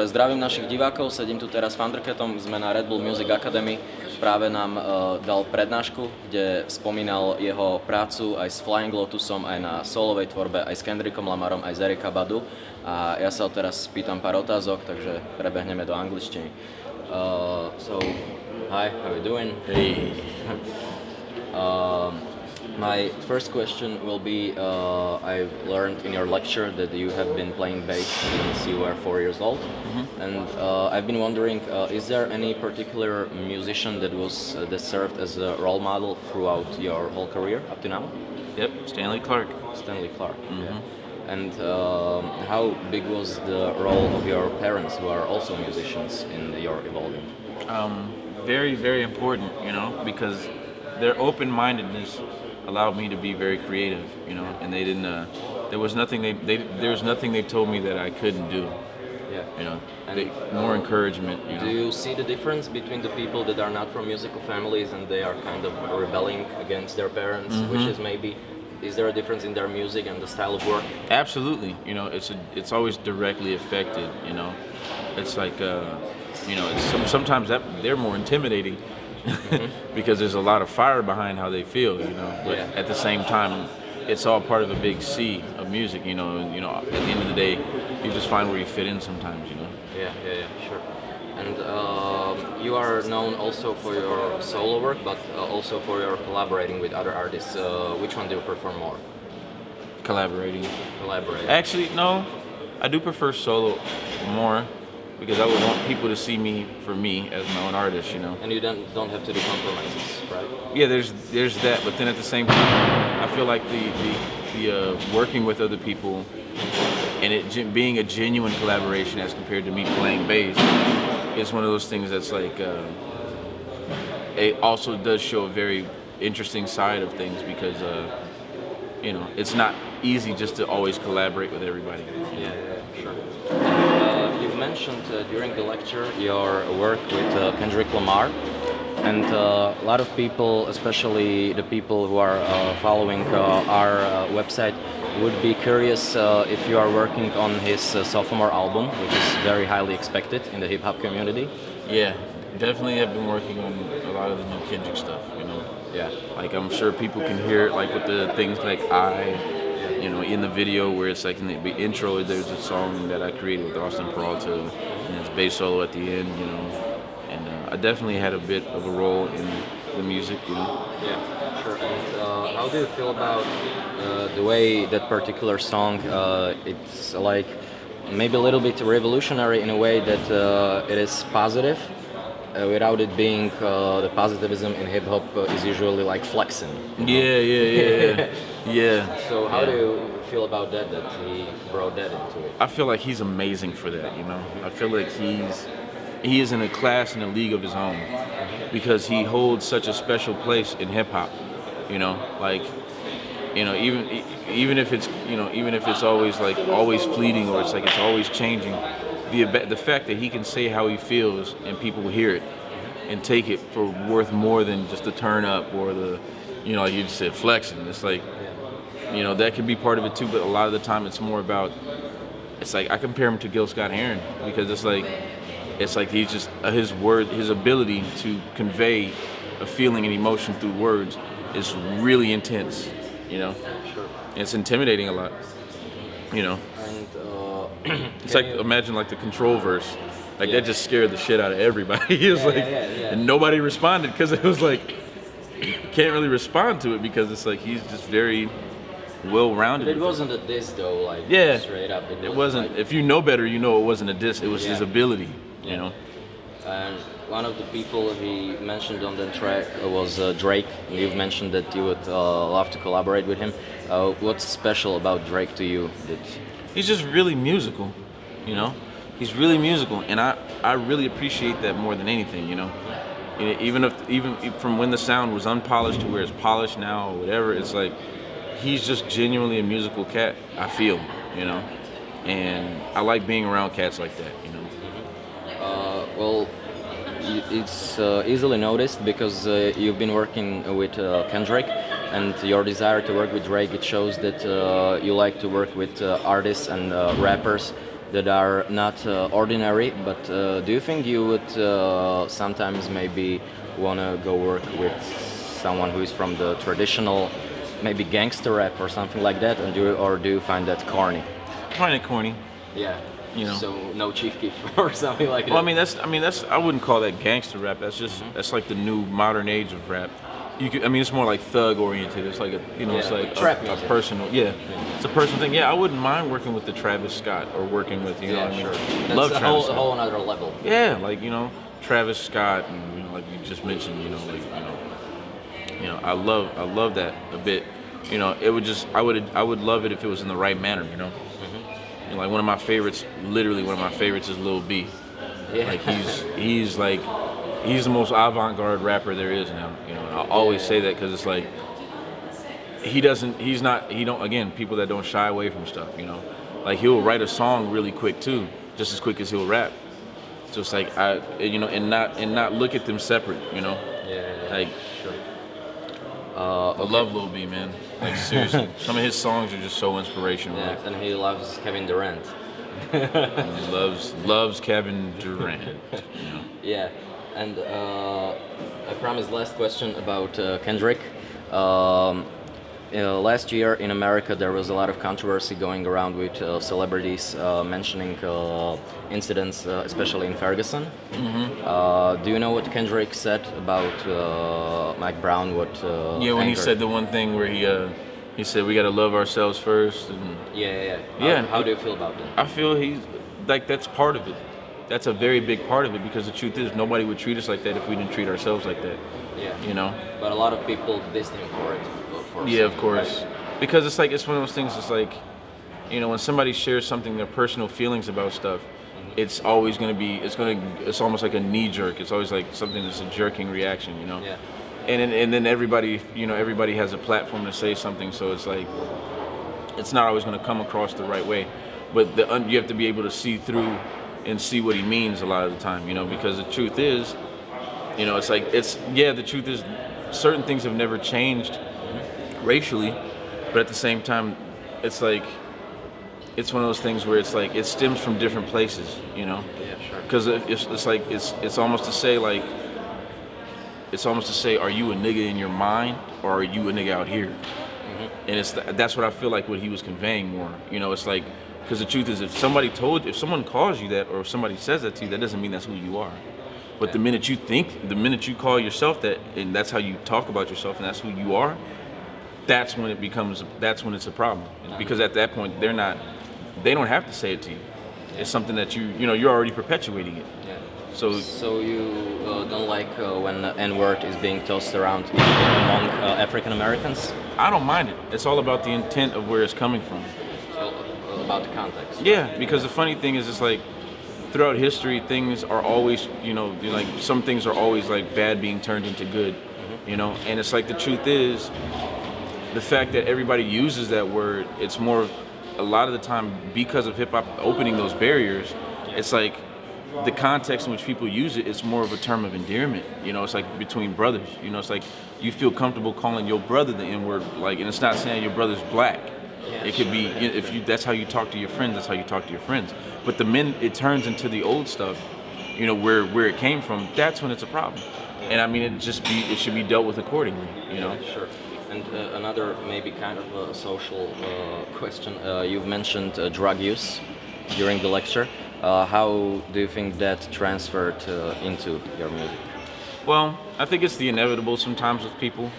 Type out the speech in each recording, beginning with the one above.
zdravím našich divákov, sedím tu teraz s Thundercatom, sme na Red Bull Music Academy. Práve nám dal prednášku, kde spomínal jeho prácu aj s Flying Lotusom, aj na solovej tvorbe, aj s Kendrickom Lamarom, aj z Erika Badu. A ja sa ho teraz spýtam pár otázok, takže prebehneme do angličtiny. So, hi, how are you doing? Hey. My first question will be, I've learned in your lecture that you have been playing bass since you were 4 years old. Mm-hmm. And I've been wondering, is there any particular musician that served as a role model throughout your whole career up to now? Yep, Stanley Clarke. Stanley Clarke, mm-hmm. Yeah. And how big was the role of your parents, who are also musicians, in your evolving? Very, very important, you know, because their open-mindedness allowed me to be very creative, you know, and they didn't. There was nothing they told me that I couldn't do. Yeah. You know, more encouragement. You know? Do you see the difference between the people that are not from musical families and they are kind of rebelling against their parents, mm-hmm. which is maybe? Is there a difference in their music and the style of work? Absolutely. You know, it's always directly affected. You know, it's like you know, sometimes that they're more intimidating. Mm-hmm. Because there's a lot of fire behind how they feel, you know. But at the same time, it's all part of a big sea of music, you know. And, you know, at the end of the day, you just find where you fit in sometimes, you know. Yeah, sure. And you are known also for your solo work, but also for your collaborating with other artists. Which one do you prefer more? Collaborating. Actually, no. I do prefer solo more. Because I would want people to see me for me as my own artist, you know. And you don't have to do compromises, right? Yeah, there's that, but then at the same time, I feel like the working with other people and it being a genuine collaboration as compared to me playing bass is one of those things that's like it also does show a very interesting side of things because you know, it's not easy just to always collaborate with everybody. Yeah, sure. You've mentioned during the lecture your work with Kendrick Lamar, and a lot of people, especially the people who are following our website, would be curious if you are working on his sophomore album, which is very highly expected in the hip-hop community. Yeah, definitely have been working on a lot of the new Kendrick stuff, you know. Yeah. Like, I'm sure people can hear it, like, with the things like you know, in the video where it's like in the intro, there's a song that I created with Austin Peralta, and it's bass solo at the end, you know. And I definitely had a bit of a role in the music, you know. Yeah, sure. And how do you feel about the way that particular song, it's like maybe a little bit revolutionary in a way that it is positive, without it being the positivism in hip hop is usually like flexing. Yeah. Yeah. So how do you feel about that he brought that into it? I feel like he's amazing for that, you know. I feel like he is in a class in a league of his own because he holds such a special place in hip hop, you know. Like, you know, even if it's always fleeting or it's like it's always changing, the fact that he can say how he feels and people will hear it and take it for worth more than just the turn up or the, you know, like you just said, flexing. It's like, you know, that can be part of it too, but a lot of the time it's more about, it's like I compare him to Gil Scott-Heron because it's like he's just his ability to convey a feeling and emotion through words is really intense, you know. Sure. And it's intimidating a lot, you know. And it's like imagine like the Control verse, like that just scared the shit out of everybody. It was and nobody responded because it was like you can't really respond to it because it's like he's just very well-rounded. But it wasn't a diss though, like straight up. It wasn't. Like, if you know better, you know it wasn't a diss. It was his ability, you know. And one of the people he mentioned on the track was Drake. You've mentioned that you would love to collaborate with him. What's special about Drake to you? He's just really musical, you know. He's really musical, and I really appreciate that more than anything, you know. Even from when the sound was unpolished to where it's polished now or whatever, it's like he's just genuinely a musical cat, I feel, you know. And I like being around cats like that, you know. Well, it's easily noticed because you've been working with Kendrick, and your desire to work with Drake, it shows that you like to work with artists and rappers that are not ordinary. But do you think you would sometimes maybe want to go work with someone who is from the traditional, maybe gangster rap or something like that, and do you find that corny? I find it corny. Yeah. You know. So no Chief Keef or something like that. Well, that's I wouldn't call that gangster rap. That's just that's like the new modern age of rap. It's more like thug oriented. It's like it's like a personal, it's a personal thing. Yeah, I wouldn't mind working with the Travis Scott or working with Sure. That's love a Travis whole another level. Yeah, like Travis Scott and like you just mentioned, I love that a bit. It would just I would love it if it was in the right manner. Like one of my favorites is Lil B. Yeah. Like he's the most avant-garde rapper there is now. I always say that because it's like again, people that don't shy away from stuff. Like he'll write a song really quick too, just as quick as he'll rap. So it's like and not look at them separate. Like sure. I love Lil B, man. Like seriously, some of his songs are just so inspirational. Yeah, and he loves Kevin Durant. He loves Kevin Durant. Yeah, and I promised last question about Kendrick. Last year in America there was a lot of controversy going around with celebrities mentioning incidents, especially in Ferguson. Do you know what Kendrick said about Mike Brown? When he said the one thing where he said we gotta love ourselves first. And How do you feel about that? I feel that's part of it. That's a very big part of it because the truth is nobody would treat us like that if we didn't treat ourselves like that. Yeah. But a lot of people dissed him for it. Of course. Right? Because it's one of those things. It's like, when somebody shares something, their personal feelings about stuff, it's always going to be. It's almost like a knee jerk. It's always like something that's a jerking reaction. Yeah. And then everybody has a platform to say something. So it's like, it's not always going to come across the right way. But you have to be able to see through and see what he means a lot of the time. Because the truth is, the truth is, certain things have never changed racially, but at the same time, it's like it's one of those things where it's like it stems from different places, Yeah, sure. Because it's almost to say are you a nigga in your mind or are you a nigga out here? And that's what I feel like what he was conveying more. It's like because the truth is if someone calls you that or if somebody says that to you, that doesn't mean that's who you are. But the minute you call yourself that and that's how you talk about yourself and that's who you are, that's when it's a problem. Because at that point they don't have to say it to you. It's something that you're already perpetuating it. Yeah. So you don't like when the N-word is being tossed around among African Americans? I don't mind it. It's all about the intent of where it's coming from. So, about the context. Yeah, because the funny thing is it's like throughout history things are always, like some things are always like bad being turned into good, and it's like the truth is the fact that everybody uses that word, it's more, a lot of the time, because of hip-hop opening those barriers, it's like the context in which people use it, it's more of a term of endearment. It's like between brothers. It's like you feel comfortable calling your brother the N-word, like, and it's not saying your brother's black. It could be, that's how you talk to your friends, that's how you talk to your friends. But it turns into the old stuff, where it came from, that's when it's a problem. And I mean, it should be dealt with accordingly, Sure. And another maybe kind of a social question. You've mentioned drug use during the lecture. How do you think that transferred into your music? Well, I think it's the inevitable sometimes with people.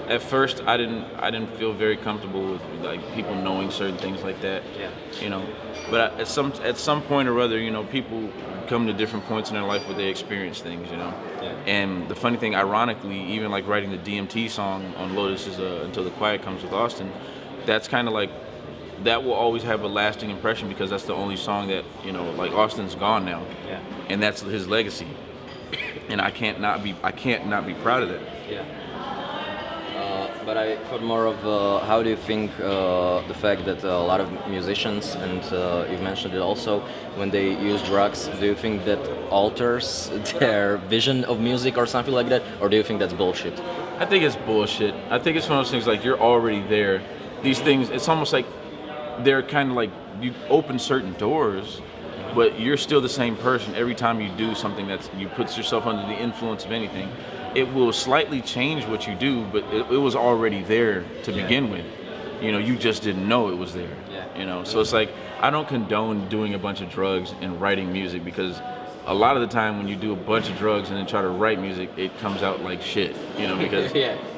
At first, I didn't feel very comfortable with like people knowing certain things like that. Yeah. But at some point or other, people come to different points in their life where they experience things. Yeah. And the funny thing, ironically, even like writing the DMT song on Lotus's "Until the Quiet Comes" with Austin, that's kind of like that will always have a lasting impression because that's the only song that like Austin's gone now. Yeah. And that's his legacy. And I can't not be proud of that. Yeah. But I thought more of how do you think the fact that a lot of musicians, and you've mentioned it also, when they use drugs, do you think that alters their vision of music or something like that? Or do you think that's bullshit? I think it's bullshit. I think it's one of those things like you're already there. These things, it's almost like they're kind of like you open certain doors, but you're still the same person every time you do something that's you put yourself under the influence of anything. It will slightly change what you do, but it was already there to begin with. You know, you just didn't know it was there. You know, so it's like I don't condone doing a bunch of drugs and writing music, because a lot of the time when you do a bunch of drugs and then try to write music, it comes out like shit. You know, because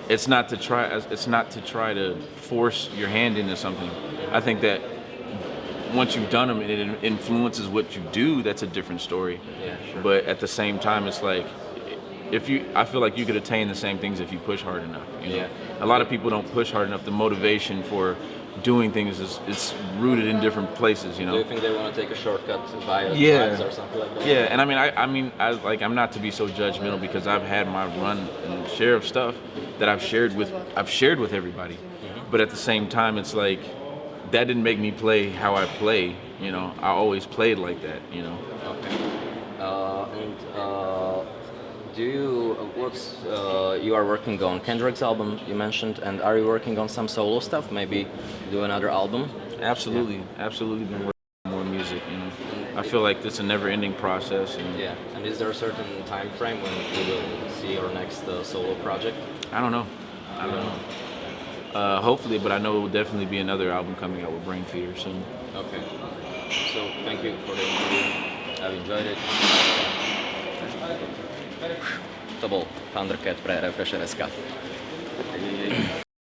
it's not to try to force your hand into something. I think that once you've done them and it influences what you do, that's a different story. But at the same time, it's like I feel like you could attain the same things if you push hard enough. You know? A lot of people don't push hard enough. The motivation for doing things it's rooted in different places. You know. Do you think they want to take a shortcut via drugs or something like that? Yeah, and I'm not to be so judgmental, because I've had my run and share of stuff that I've shared with everybody. But at the same time, it's like that didn't make me play how I play. You know, I always played like that. You know. Okay. You are working on Kendrick's album, you mentioned, and are you working on some solo stuff? Maybe do another album? Absolutely been working on more music. You know, I feel like it's a never-ending process. And is there a certain time frame when we will see your next solo project? I don't know. Hopefully, but I know it will definitely be another album coming out with Brain Feeder soon. Okay. So thank you for the interview. I've enjoyed it. To bol Thundercat pre Refresher.sk.